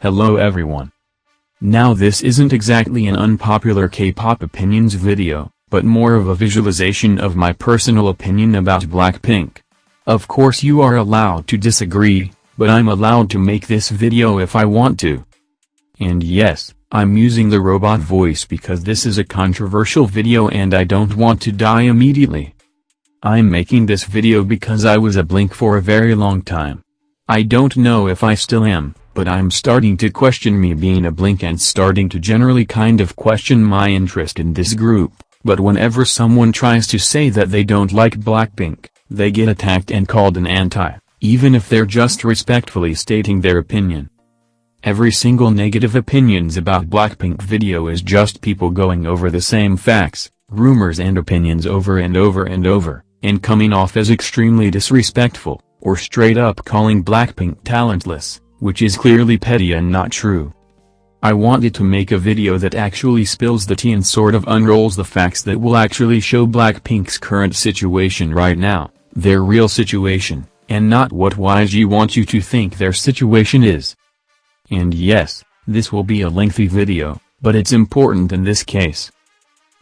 Hello everyone. Now this isn't exactly an unpopular K-pop opinions video, but more of a visualization of my personal opinion about Blackpink. Of course you are allowed to disagree, but I'm allowed to make this video if I want to. And yes, I'm using the robot voice because this is a controversial video and I don't want to die immediately. I'm making this video because I was a Blink for a very long time. I don't know if I still am, but I'm starting to question me being a Blink and starting to generally kind of question my interest in this group, but whenever someone tries to say that they don't like Blackpink, they get attacked and called an anti, even if they're just respectfully stating their opinion. Every single negative opinions about Blackpink video is just people going over the same facts, rumors and opinions over and over and over, and coming off as extremely disrespectful, or straight up calling Blackpink talentless, which is clearly petty and not true. I wanted to make a video that actually spills the tea and sort of unrolls the facts that will actually show Blackpink's current situation right now, their real situation, and not what YG wants you to think their situation is. And yes, this will be a lengthy video, but it's important in this case.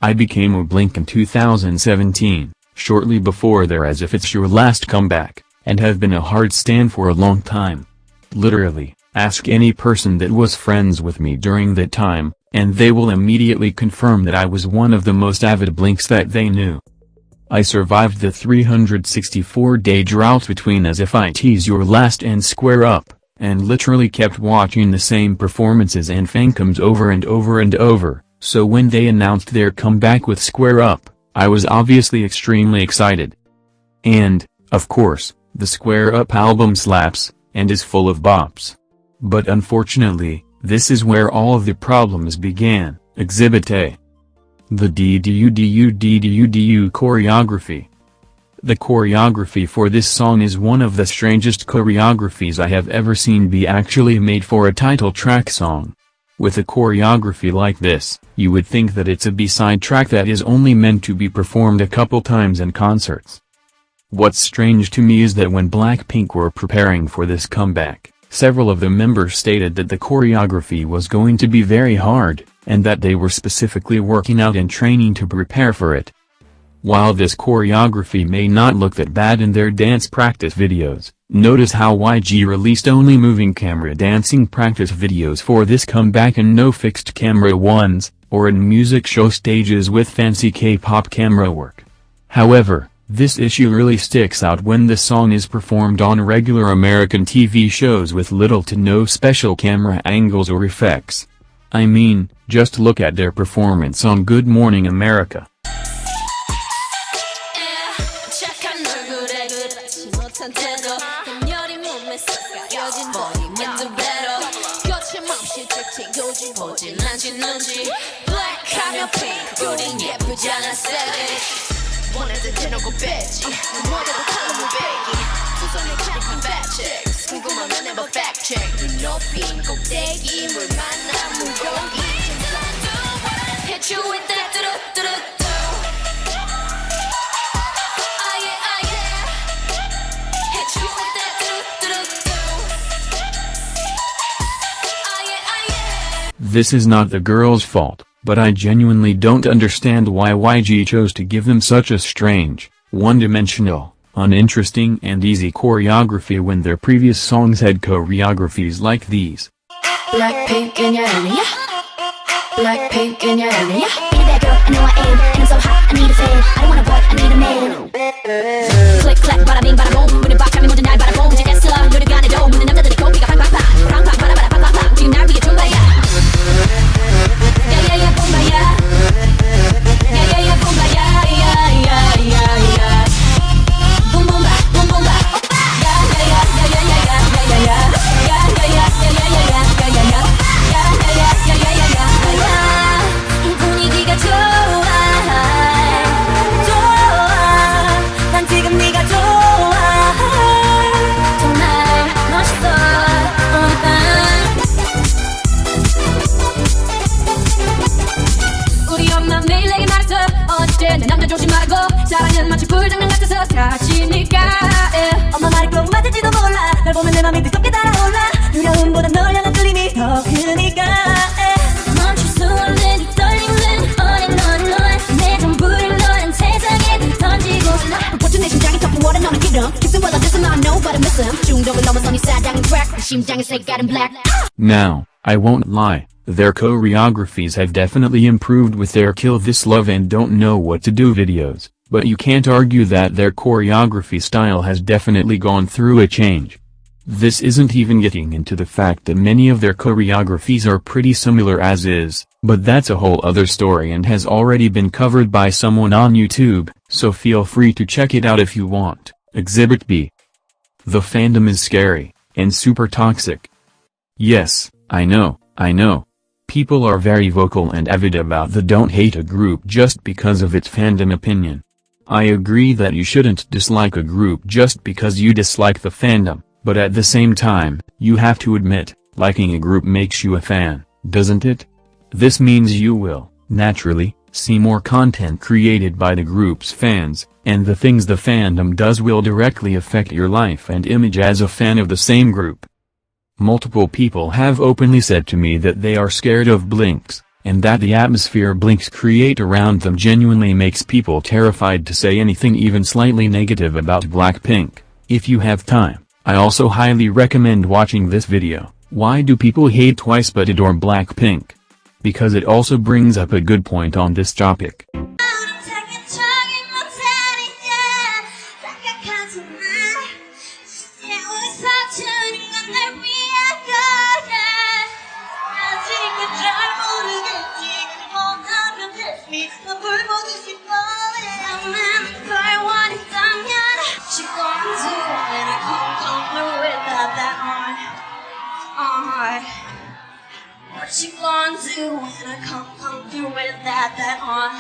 I became a Blink in 2017, shortly before their As If It's Your Last comeback, and have been a hard stand for a long time. Literally, ask any person that was friends with me during that time, and they will immediately confirm that I was one of the most avid Blinks that they knew. I survived the 364-day drought between As If It's Your Last and Square Up, and literally kept watching the same performances and fancoms over and over and over, so when they announced their comeback with Square Up, I was obviously extremely excited. And, of course, the Square Up album slaps, and is full of bops. But unfortunately, this is where all of the problems began. Exhibit A. The DDU choreography. The choreography for this song is one of the strangest choreographies I have ever seen be actually made for a title track song. With a choreography like this, you would think that it's a B-side track that is only meant to be performed a couple times in concerts. What's strange to me is that when Blackpink were preparing for this comeback, several of the members stated that the choreography was going to be very hard, and that they were specifically working out and training to prepare for it. While this choreography may not look that bad in their dance practice videos, notice how YG released only moving camera dancing practice videos for this comeback and no fixed camera ones, or in music show stages with fancy K-pop camera work. However, this issue really sticks out when the song is performed on regular American TV shows with little to no special camera angles or effects. I mean, just look at their performance on Good Morning America. 원하던 대놓고 뺐지 원하던 칼럼을 빼기 수선의 칼럼 팩트체크 궁금하면 never fact check 눈높인 꼭대기 물 만나 물고기 Hit you with that 뚜루뚜루뚜 Ah yeah ah yeah Hit you with that 뚜루뚜루뚜 Ah yeah ah yeah. This is not the girl's fault, but I genuinely don't understand why YG chose to give them such a strange, one-dimensional, uninteresting and easy choreography when their previous songs had choreographies like these. Blackpink in your area. Blackpink in your area. Be that girl, I know I am, and I'm so hot, I need a fan. I don't want a boy, I need a man. Click clack, bada bing, bada boom. 문을 박차면 모든 날 바라보고 이제 됐어. 노래가 안 해도 묻는 남자들이 고삐가 팡팡팡. 팡팡 바라바라 팡팡팡. 지금 날 위해 좀 봐야. 야야야 bomba야. 야야야 bomba야. 야야야야야. 붐붐바 붐붐바. 야야야야야야야야야. 야야야야야야야야야. 야야야야야야야야. 이 분위기가 좋아. 좋아. 난 지금 네가 좋아. 정말 멋있어. 우리 엄마 매일 내게 말했어. 어째 내 남자 조심하고 사랑은 마치 불장난 같아서 다치니까. 엄마 말이 꼭 맞을지도 몰라. 널 보면 내 맘이 뜨겁게 달아올라. 두려움보다 널 향한 끌림이 더 심장의 색깔은 black. Now, I won't lie, their choreographies have definitely improved with their Kill This Love and Don't Know What to Do videos, but you can't argue that their choreography style has definitely gone through a change. This isn't even getting into the fact that many of their choreographies are pretty similar as is, but that's a whole other story and has already been covered by someone on YouTube, so feel free to check it out if you want. Exhibit B. The fandom is scary, and super toxic. Yes, I know. People are very vocal and avid about the don't hate a group just because of its fandom opinion. I agree that you shouldn't dislike a group just because you dislike the fandom. But at the same time, you have to admit, liking a group makes you a fan, doesn't it? This means you will, naturally, see more content created by the group's fans, and the things the fandom does will directly affect your life and image as a fan of the same group. Multiple people have openly said to me that they are scared of Blinks, and that the atmosphere Blinks create around them genuinely makes people terrified to say anything even slightly negative about Blackpink. If you have time, I also highly recommend watching this video, Why Do People Hate Twice But Adore Blackpink? Because it also brings up a good point on this topic. What you gonna do when I come through with that on?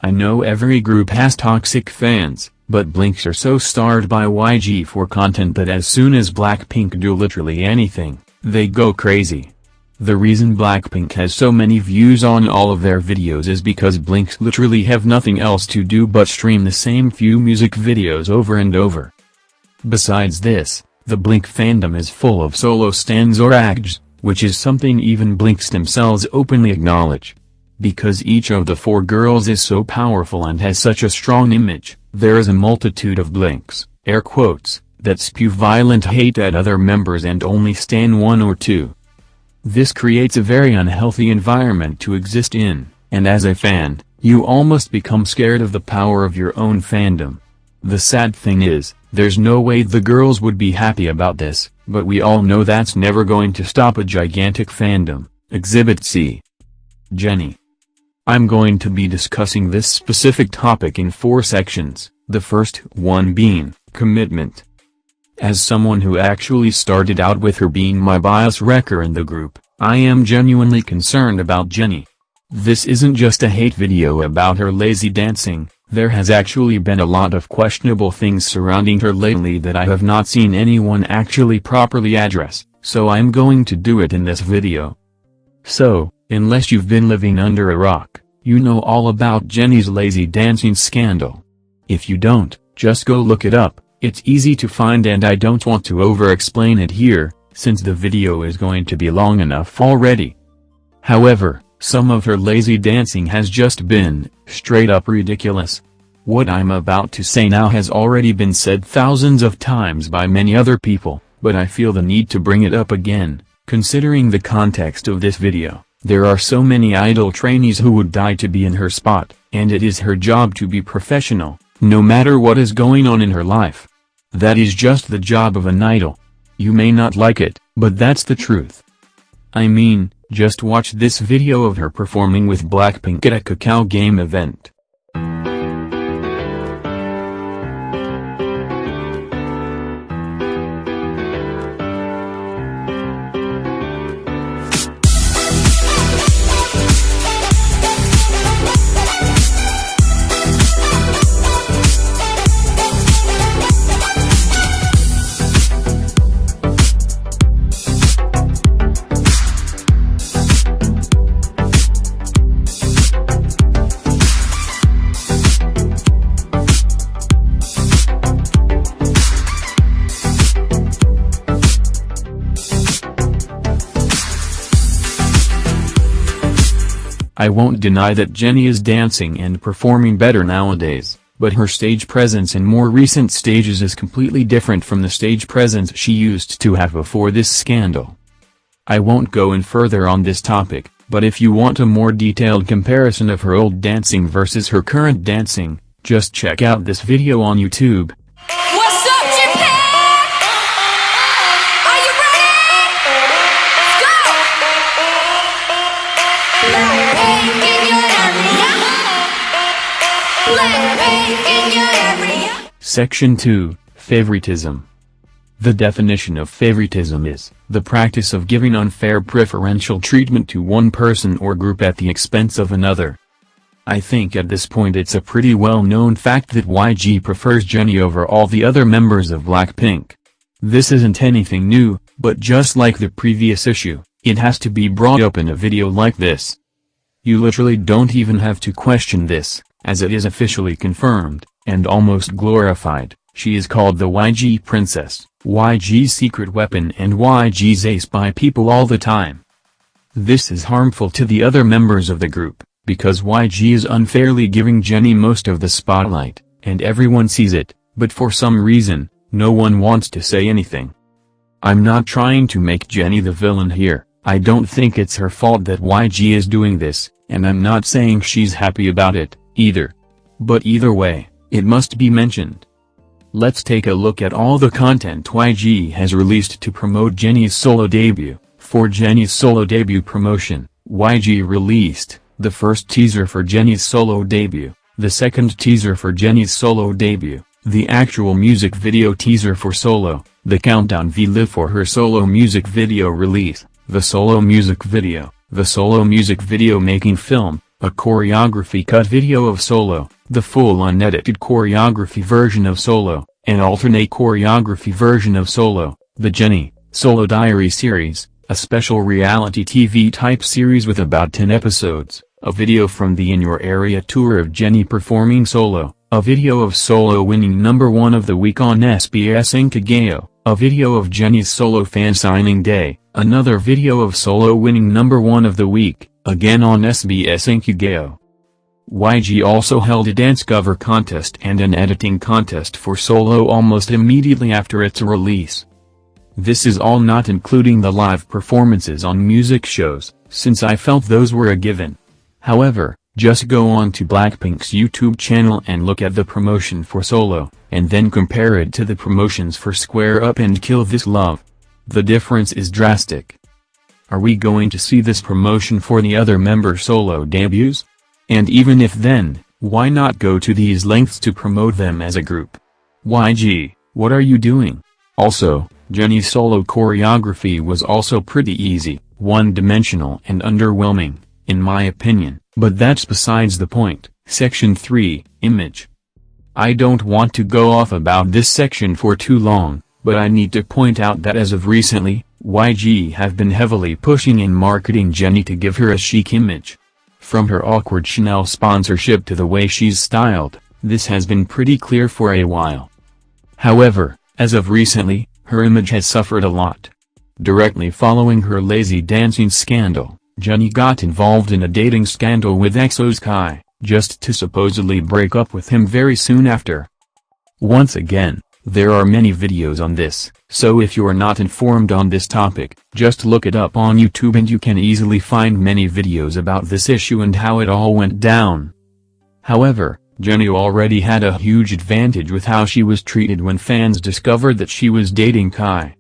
I know every group has toxic fans, but Blinks are so starved by YG for content that as soon as Blackpink do literally anything, they go crazy. The reason Blackpink has so many views on all of their videos is because Blinks literally have nothing else to do but stream the same few music videos over and over. Besides this, the Blink fandom is full of solo stans or AGs, which is something even Blinks themselves openly acknowledge. Because each of the four girls is so powerful and has such a strong image, there is a multitude of Blinks, air quotes, that spew violent hate at other members and only stan one or two. This creates a very unhealthy environment to exist in, and as a fan, you almost become scared of the power of your own fandom. The sad thing is, there's no way the girls would be happy about this, but we all know that's never going to stop a gigantic fandom. Exhibit C. Jennie. I'm going to be discussing this specific topic in 4 sections, the first one being, commitment. As someone who actually started out with her being my bias wrecker in the group, I am genuinely concerned about Jennie. This isn't just a hate video about her lazy dancing, there has actually been a lot of questionable things surrounding her lately that I have not seen anyone actually properly address, so I'm going to do it in this video. So, unless you've been living under a rock, you know all about Jennie's lazy dancing scandal. If you don't, just go look it up. It's easy to find and I don't want to over-explain it here, since the video is going to be long enough already. However, some of her lazy dancing has just been, straight up ridiculous. What I'm about to say now has already been said thousands of times by many other people, but I feel the need to bring it up again, considering the context of this video. There are so many idol trainees who would die to be in her spot, and it is her job to be professional, no matter what is going on in her life. That is just the job of an idol. You may not like it, but that's the truth. I mean, just watch this video of her performing with Blackpink at a Kakao game event. I won't deny that Jennie is dancing and performing better nowadays, but her stage presence in more recent stages is completely different from the stage presence she used to have before this scandal. I won't go in further on this topic, but if you want a more detailed comparison of her old dancing versus her current dancing, just check out this video on YouTube. What's up, Japan? Are you ready? Let's go! Blackpink in your area. Blackpink in your area. Section 2, Favoritism. The definition of favoritism is the practice of giving unfair preferential treatment to one person or group at the expense of another. I think at this point it's a pretty well-known fact that YG prefers Jennie over all the other members of Blackpink. This isn't anything new, but just like the previous issue, it has to be brought up in a video like this. You literally don't even have to question this, as it is officially confirmed, and almost glorified. She is called the YG Princess, YG's secret weapon and YG's ace by people all the time. This is harmful to the other members of the group, because YG is unfairly giving Jennie most of the spotlight, and everyone sees it, but for some reason, no one wants to say anything. I'm not trying to make Jennie the villain here, I don't think it's her fault that YG is doing this, and I'm not saying she's happy about it, either. But either way, it must be mentioned. Let's take a look at all the content YG has released to promote Jennie's solo debut. For Jennie's solo debut promotion, YG released the first teaser for Jennie's solo debut, the second teaser for Jennie's solo debut, the actual music video teaser for Solo, the countdown V for her solo music video release, the solo music video making film, a choreography cut video of Solo, the full unedited choreography version of Solo, an alternate choreography version of Solo, the Jennie Solo Diary series, a special reality TV type series with about 10 episodes, a video from the In Your Area tour of Jennie performing solo, a video of Solo winning #1 of the week on SBS Inkigayo, a video of Jennie's solo fan signing day, another video of Solo winning #1 of the week, again on SBS Inkigayo. YG also held a dance cover contest and an editing contest for Solo almost immediately after its release. This is all not including the live performances on music shows, since I felt those were a given. However, just go on to Blackpink's YouTube channel and look at the promotion for Solo, and then compare it to the promotions for Square Up and Kill This Love. The difference is drastic. Are we going to see this promotion for the other member solo debuts? And even if then, why not go to these lengths to promote them as a group? YG, what are you doing? Also, Jennie's solo choreography was also pretty easy, one-dimensional and underwhelming, in my opinion, but that's besides the point. Section 3, Image. I don't want to go off about this section for too long, but I need to point out that as of recently, YG have been heavily pushing and marketing Jennie to give her a chic image. From her awkward Chanel sponsorship to the way she's styled, this has been pretty clear for a while. However, as of recently, her image has suffered a lot. Directly following her lazy dancing scandal, Jennie got involved in a dating scandal with EXO's Kai, just to supposedly break up with him very soon after. Once again, there are many videos on this, so if you are not informed on this topic, just look it up on YouTube and you can easily find many videos about this issue and how it all went down. However, Jennie already had a huge advantage with how she was treated when fans discovered that she was dating Kai.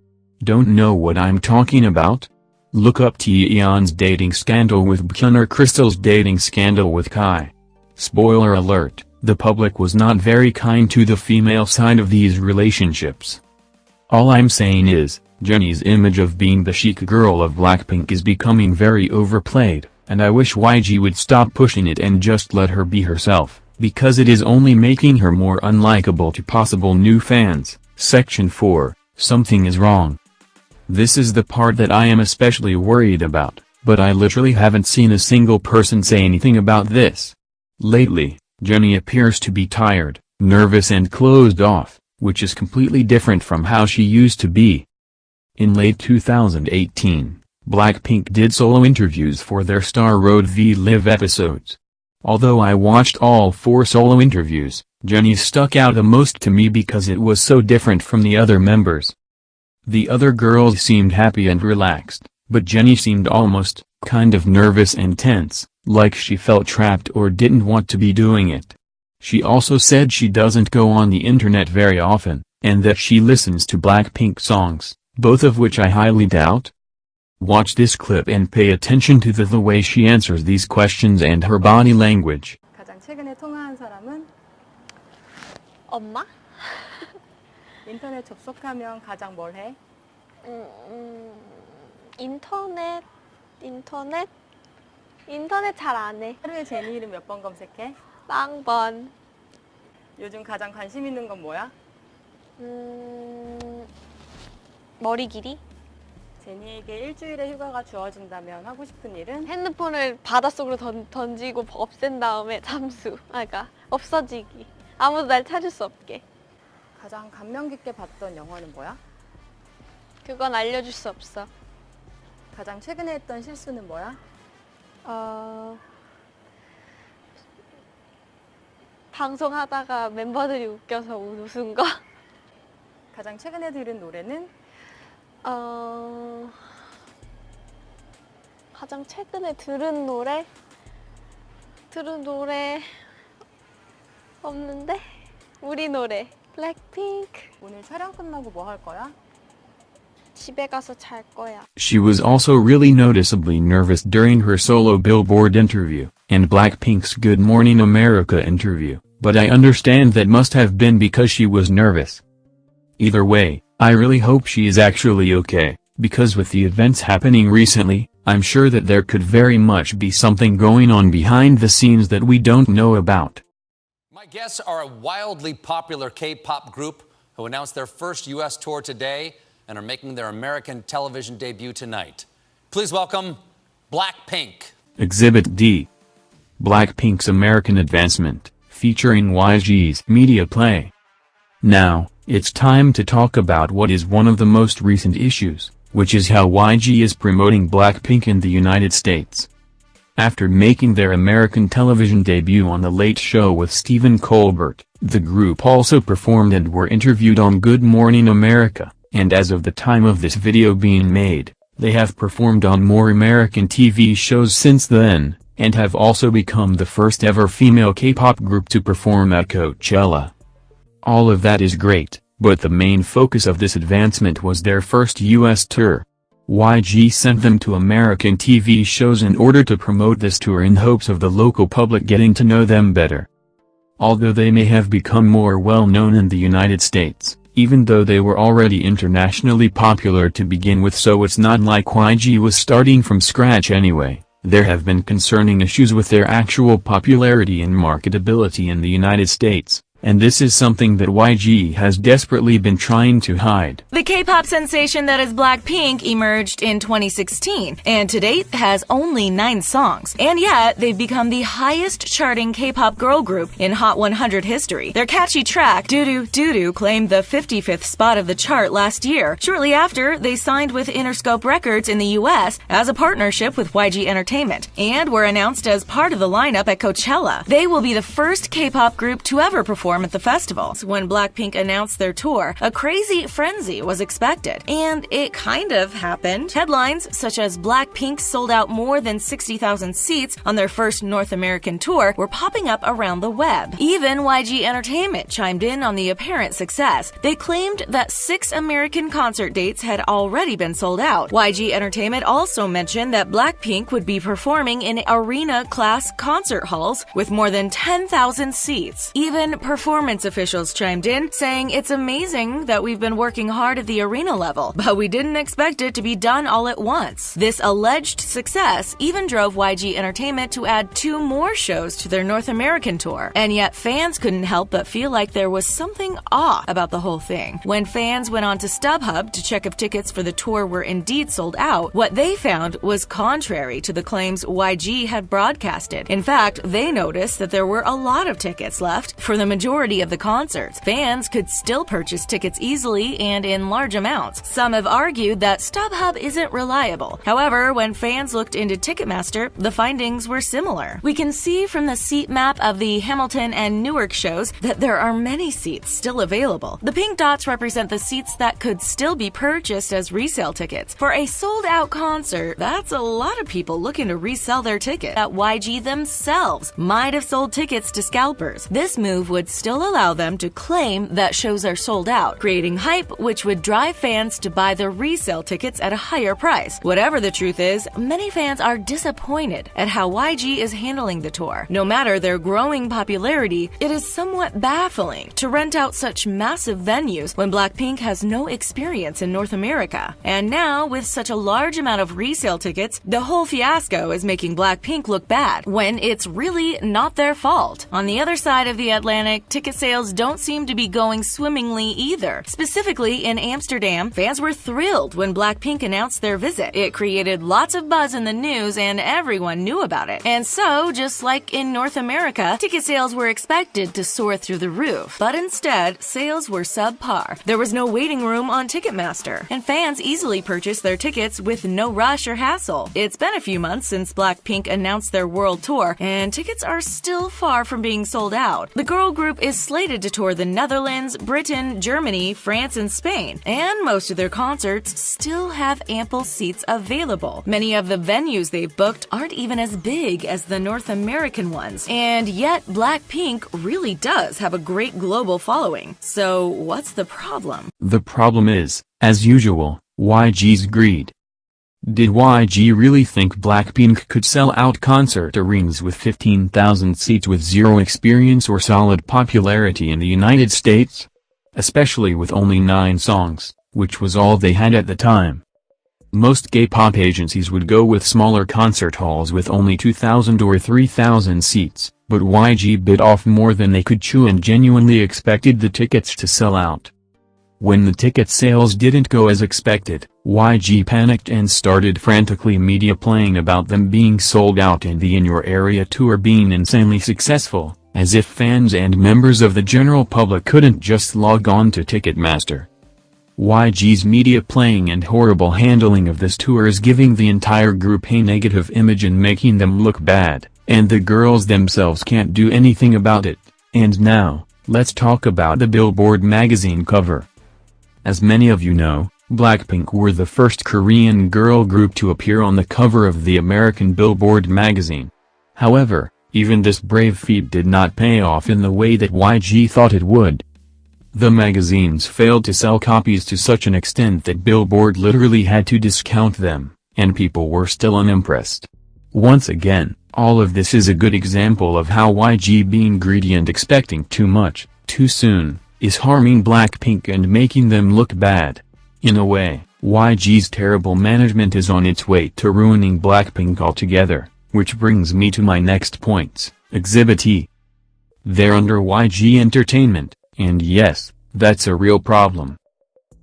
Don't know what I'm talking about? Look up Taeyeon's dating scandal with Baekhyun or Crystal's dating scandal with Kai. Spoiler alert, the public was not very kind to the female side of these relationships. All I'm saying is, Jennie's image of being the chic girl of Blackpink is becoming very overplayed, and I wish YG would stop pushing it and just let her be herself, because it is only making her more unlikable to possible new fans. Section 4, Something is Wrong. This is the part that I am especially worried about, but I literally haven't seen a single person say anything about this. Lately, Jennie appears to be tired, nervous and closed off, which is completely different from how she used to be. In late 2018, Blackpink did solo interviews for their Star Road V Live episodes. Although I watched all 4 solo interviews, Jennie's stuck out the most to me because it was so different from the other members. The other girls seemed happy and relaxed, but Jennie seemed almost, kind of nervous and tense, like she felt trapped or didn't want to be doing it. She also said she doesn't go on the internet very often, and that she listens to Blackpink songs, both of which I highly doubt. Watch this clip and pay attention to the way she answers these questions and her body language. 가장 최근에 통화한 사람은? 엄마? 인터넷 접속하면 가장 뭘 해? 인터넷 잘 안 해. 하루에 제니 이름 몇 번 검색해? 빵번. 요즘 가장 관심 있는 건 뭐야? 머리 길이? 제니에게 일주일의 휴가가 주어진다면 하고 싶은 일은? 핸드폰을 바닷속으로 던지고 없앤 다음에 잠수. 그러니까 없어지기. 아무도 날 찾을 수 없게. 가장 감명 깊게 봤던 영화는 뭐야? 그건 알려줄 수 없어. 가장 최근에 했던 실수는 뭐야? 방송하다가 멤버들이 웃겨서 웃은 거. 가장 최근에 들은 노래는? 가장 최근에 들은 노래 없는데? 우리 노래 블랙핑크. 오늘 촬영 끝나고 뭐 할 거야? 집에 가서 잘 거야. She was also really noticeably nervous during her solo Billboard interview, and Blackpink's Good Morning America interview, but I understand that must have been because she was nervous. Either way, I really hope she is actually okay, because with the events happening recently, I'm sure that there could very much be something going on behind the scenes that we don't know about. My guests are a wildly popular K-pop group who announced their first U.S. tour today and are making their American television debut tonight. Please welcome Blackpink. Exhibit D. Blackpink's American Advancement, featuring YG's media play. Now, it's time to talk about what is one of the most recent issues, which is how YG is promoting Blackpink in the United States. After making their American television debut on The Late Show with Stephen Colbert, the group also performed and were interviewed on Good Morning America, and as of the time of this video being made, they have performed on more American TV shows since then, and have also become the first ever female K-pop group to perform at Coachella. All of that is great, but the main focus of this advancement was their first US tour. YG sent them to American TV shows in order to promote this tour in hopes of the local public getting to know them better. Although they may have become more well-known in the United States, even though they were already internationally popular to begin with, so it's not like YG was starting from scratch anyway. There have been concerning issues with their actual popularity and marketability in the United States, and this is something that YG has desperately been trying to hide. The K-pop sensation that is Blackpink emerged in 2016, and to date has only 9 songs. And yet, they've become the highest charting K-pop girl group in Hot 100 history. Their catchy track, Doo Doo Doo Doo, claimed the 55th spot of the chart last year, shortly after they signed with Interscope Records in the US as a partnership with YG Entertainment, and were announced as part of the lineup at Coachella. They will be the first K-pop group to ever perform at the festival. When Blackpink announced their tour, a crazy frenzy was expected, and it kind of happened. Headlines such as Blackpink sold out more than 60,000 seats on their first North American tour were popping up around the web. Even YG Entertainment chimed in on the apparent success. They claimed that 6 American concert dates had already been sold out. YG Entertainment also mentioned that Blackpink would be performing in arena-class concert halls with more than 10,000 seats. Even performance officials chimed in, saying it's amazing that we've been working hard at the arena level, but we didn't expect it to be done all at once. This alleged success even drove YG Entertainment to add 2 more shows to their North American tour, and yet fans couldn't help but feel like there was something off about the whole thing. When fans went on to StubHub to check if tickets for the tour were indeed sold out, what they found was contrary to the claims YG had broadcasted. In fact, they noticed that there were a lot of tickets left for the majority majority of the concerts, fans could still purchase tickets easily and in large amounts. Some have argued that StubHub isn't reliable. However, when fans looked into Ticketmaster, the findings were similar. We can see from the seat map of the Hamilton and Newark shows that there are many seats still available. The pink dots represent the seats that could still be purchased as resale tickets. For a sold-out concert, that's a lot of people looking to resell their ticket. That YG themselves might have sold tickets to scalpers. This move would still allow them to claim that shows are sold out, creating hype which would drive fans to buy the resale tickets at a higher price. Whatever the truth is, many fans are disappointed at how YG is handling the tour. No matter their growing popularity, it is somewhat baffling to rent out such massive venues when Blackpink has no experience in North America. And now, with such a large amount of resale tickets, the whole fiasco is making Blackpink look bad, when it's really not their fault. On the other side of the Atlantic, ticket sales don't seem to be going swimmingly either. Specifically, in Amsterdam, fans were thrilled when Blackpink announced their visit. It created lots of buzz in the news and everyone knew about it. And so, just like in North America, ticket sales were expected to soar through the roof. But instead, sales were subpar. There was no waiting room on Ticketmaster, and fans easily purchased their tickets with no rush or hassle. It's been a few months since Blackpink announced their world tour, and tickets are still far from being sold out. The girl group is slated to tour the Netherlands, Britain, Germany, France, and Spain, and most of their concerts still have ample seats available. Many of the venues they've booked aren't even as big as the North American ones, and yet Blackpink really does have a great global following. So what's the problem? The problem is, as usual, YG's greed. Did YG really think Blackpink could sell out concert arenas with 15,000 seats with zero experience or solid popularity in the United States? Especially with only 9 songs, which was all they had at the time. Most K-pop agencies would go with smaller concert halls with only 2,000 or 3,000 seats, but YG bit off more than they could chew and genuinely expected the tickets to sell out. When the ticket sales didn't go as expected, YG panicked and started frantically media playing about them being sold out and the In Your Area tour being insanely successful, as if fans and members of the general public couldn't just log on to Ticketmaster. YG's media playing and horrible handling of this tour is giving the entire group a negative image and making them look bad, and the girls themselves can't do anything about it. And now, let's talk about the Billboard magazine cover. As many of you know, Blackpink were the first Korean girl group to appear on the cover of the American Billboard magazine. However, even this brave feat did not pay off in the way that YG thought it would. The magazines failed to sell copies to such an extent that Billboard literally had to discount them, and people were still unimpressed. Once again, all of this is a good example of how YG being greedy and expecting too much, too soon, is harming Blackpink and making them look bad. In a way, YG's terrible management is on its way to ruining Blackpink altogether, which brings me to my next points. Exhibit E. They're under YG Entertainment, and yes, that's a real problem.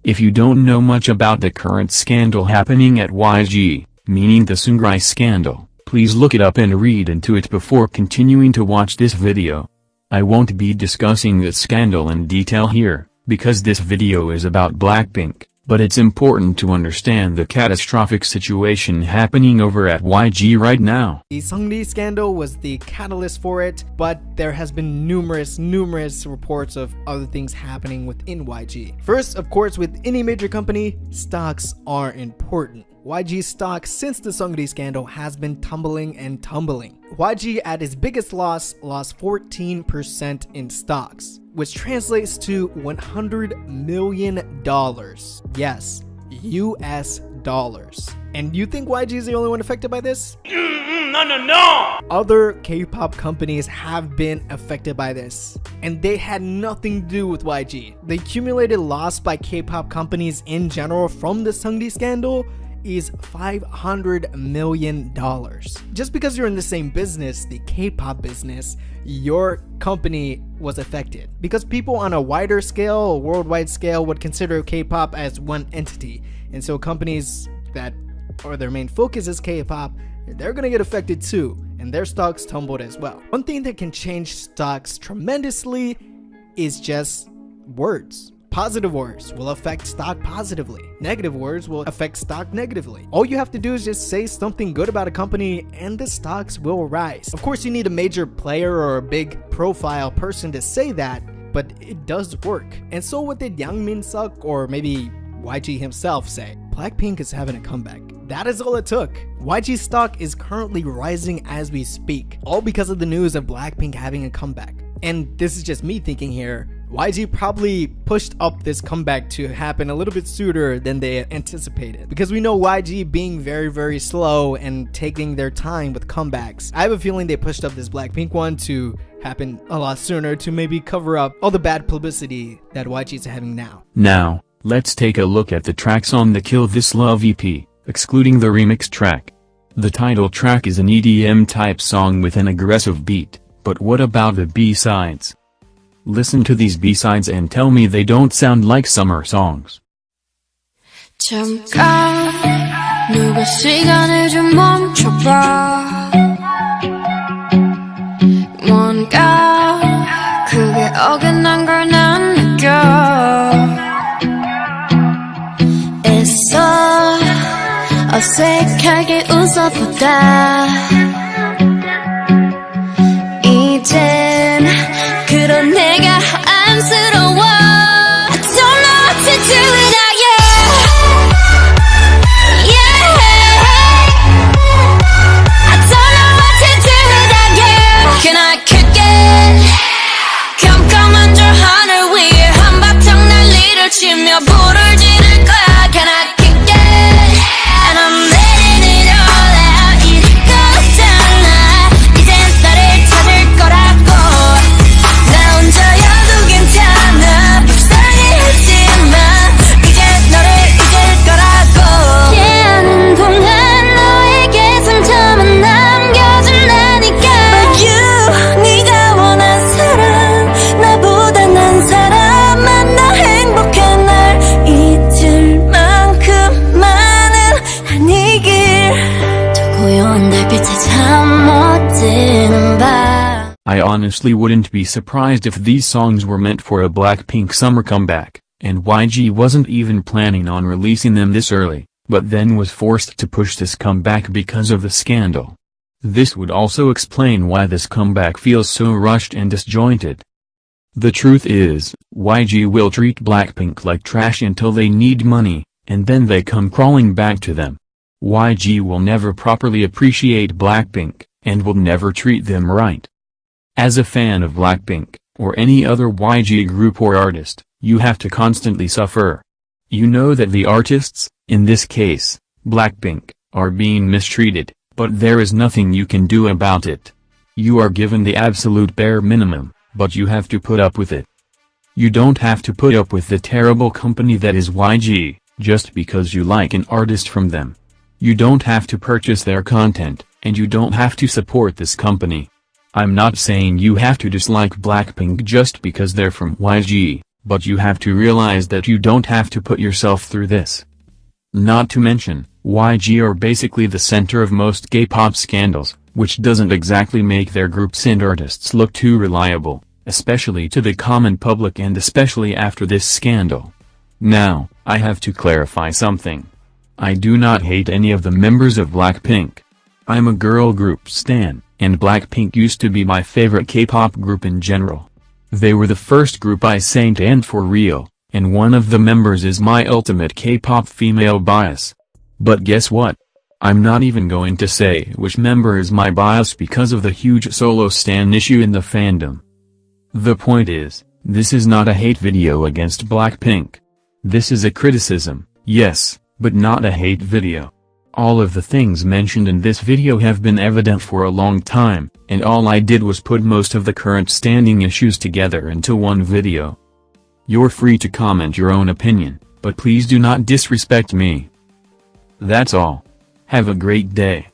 If you don't know much about the current scandal happening at YG, meaning the Seungri scandal, please look it up and read into it before continuing to watch this video. I won't be discussing this scandal in detail here, because this video is about Blackpink, but it's important to understand the catastrophic situation happening over at YG right now. The Seungri scandal was the catalyst for it, but there has been numerous reports of other things happening within YG. First, of course, with any major company, stocks are important. YG's stock since the Seungri scandal has been tumbling and tumbling. YG at its biggest lost 14% in stocks, which translates to $100 million. Yes, US dollars. And you think YG is the only one affected by this? No! Other K-pop companies have been affected by this, and they had nothing to do with YG. The accumulated loss by K-pop companies in general from the Seungri scandal is $500 million. Just because you're in the same business, the K-pop business, your company was affected. Because people on a wider scale, a worldwide scale, would consider K-pop as one entity. And so companies that, or their main focus is K-pop, they're gonna get affected too, and their stocks tumbled as well. One thing that can change stocks tremendously is just words. Positive words will affect stock positively. Negative words will affect stock negatively. All you have to do is just say something good about a company and the stocks will rise. Of course, you need a major player or a big profile person to say that, but it does work. And so what did Yang Min-suk or maybe YG himself say? Blackpink is having a comeback. That is all it took. YG stock is currently rising as we speak, all because of the news of Blackpink having a comeback. And this is just me thinking here, YG probably pushed up this comeback to happen a little bit sooner than they anticipated. Because we know YG being very slow and taking their time with comebacks. I have a feeling they pushed up this Blackpink one to happen a lot sooner to maybe cover up all the bad publicity that YG is having now. Now, let's take a look at the tracks on the Kill This Love EP, excluding the remix track. The title track is an EDM type song with an aggressive beat, but what about the B-sides? Listen to these B-sides and tell me they don't sound like summer songs. 잠깐 누가 시간을 좀 멈춰봐 뭔가 그게 어긋난 걸 난 느껴 애써 어색하게 웃어보다 이젠 그런 내가 안쓰러워 I don't know what to do without you Yeah I don't know what to do without you Can I kick it 깜깜한 저 하늘 위에 한바탕 난리를 치며 불을 지를 거야 Can I kick it And I'm letting it all out 이럴 거잖아 이젠 너를 찾을 거라고 나 혼자여도 괜찮아 불쌍해하지마 이제 너를 잊을 거라고 깨어는 동안 너에게 상처만 남겨준다니까 But you 네가 원한 사람 나보다 난 사람 만나 행복한 날 잊을 만큼만은 아니길 저 고요한 달빛에 잠 못 드는 밤 I honestly wouldn't be surprised if these songs were meant for a Blackpink summer comeback, and YG wasn't even planning on releasing them this early, but then was forced to push this comeback because of the scandal. This would also explain why this comeback feels so rushed and disjointed. The truth is, YG will treat Blackpink like trash until they need money, and then they come crawling back to them. YG will never properly appreciate Blackpink, and will never treat them right. As a fan of Blackpink, or any other YG group or artist, you have to constantly suffer. You know that the artists, in this case, Blackpink, are being mistreated, but there is nothing you can do about it. You are given the absolute bare minimum, but you have to put up with it. You don't have to put up with the terrible company that is YG, just because you like an artist from them. You don't have to purchase their content, and you don't have to support this company. I'm not saying you have to dislike Blackpink just because they're from YG, but you have to realize that you don't have to put yourself through this. Not to mention, YG are basically the center of most K-pop scandals, which doesn't exactly make their groups and artists look too reliable, especially to the common public and especially after this scandal. Now, I have to clarify something. I do not hate any of the members of Blackpink. I'm a girl group stan, and Blackpink used to be my favorite K-pop group in general. They were the first group I sang and for real, and one of the members is my ultimate K-pop female bias. But guess what? I'm not even going to say which member is my bias because of the huge solo stan issue in the fandom. The point is, this is not a hate video against Blackpink. This is a criticism, yes, but not a hate video. All of the things mentioned in this video have been evident for a long time, and all I did was put most of the current standing issues together into one video. You're free to comment your own opinion, but please do not disrespect me. That's all. Have a great day.